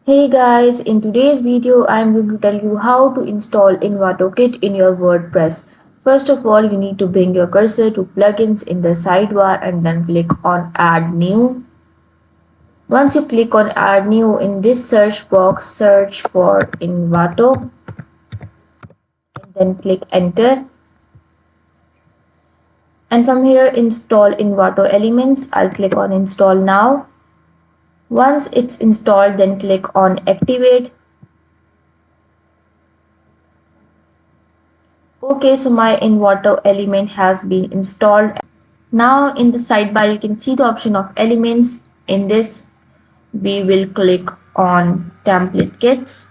Hey guys, in today's video I am going to tell you how to install Envato kit in your WordPress. First of all, you need to bring your cursor to plugins in the sidebar and then click on add new. Once you click on add new, in this search box search for Envato and then click enter, and from here install Envato elements. I'll click on install now. Once it's installed, then click on activate. Okay, so my Envato element has been installed. Now in the sidebar you can see the option of elements. In this we will click on template kits.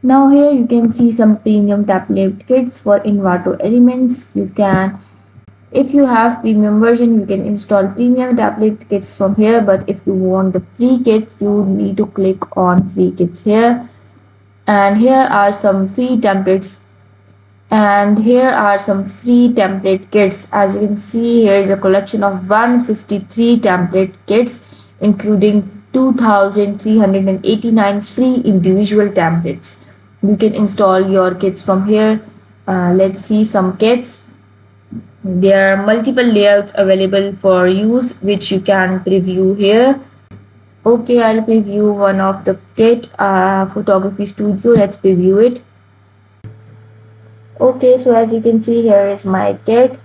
Now here you can see some premium template kits for Envato elements. If you have premium version, you can install premium template kits from here, but if you want the free kits, you need to click on free kits here. And here are some free templates kits. As you can see, here is a collection of 153 template kits including 2389 free individual templates. You can install your kits from here. Let's see some kits. There are multiple layouts available for use which you can preview here. Okay, I'll preview one of the kit, photography studio. Let's preview it. Okay, so as you can see, here is my kit.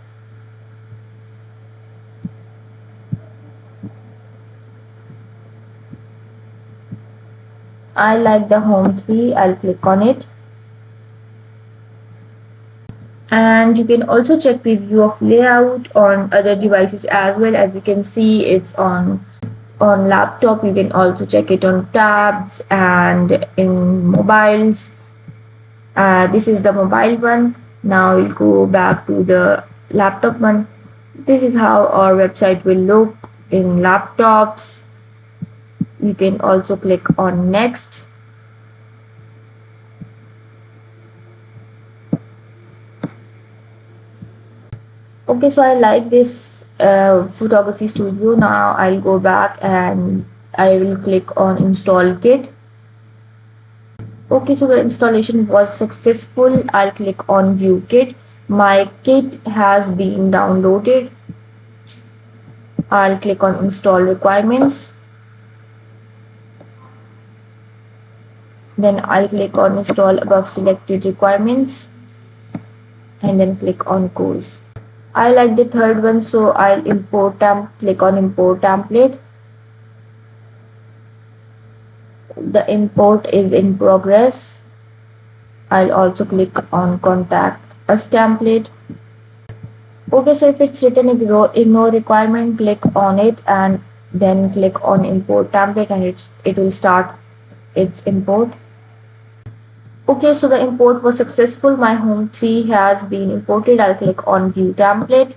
I like the home 3. I'll click on it. And you can also check preview of layout on other devices as well. As you can see, it's on laptop. You can also check it on tabs and in mobiles. This is the mobile one. Now we'll go back to the laptop one. This is how our website will look in laptops. You can also click on next. Okay, so I like this photography studio. Now I'll go back and I will click on install kit. Okay, so the installation was successful. I'll click on view kit. My kit has been downloaded. I'll click on install requirements. Then I'll click on install above selected requirements and then click on course. I like the third one, so I'll click on import template. The import is in progress. I'll also click on contact us template. Okay, so if it's written ignore requirement, click on it and then click on import template and it will start its import. Okay, so the import was successful. My home 3 has been imported. I'll click on view template.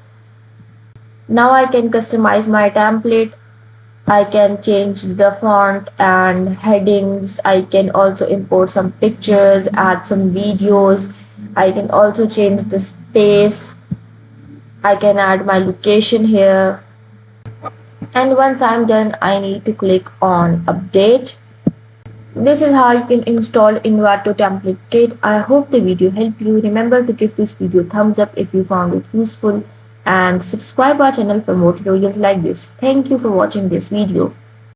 Now I can customize my template. I can change the font and headings. I can also import some pictures, add some videos. I can also change the space. I can add my location here. And once I'm done, I need to click on update. This is how you can install Envato template kit. I hope the video helped you. Remember to give this video a thumbs up if you found it useful and subscribe our channel for more tutorials like this. Thank you for watching this video.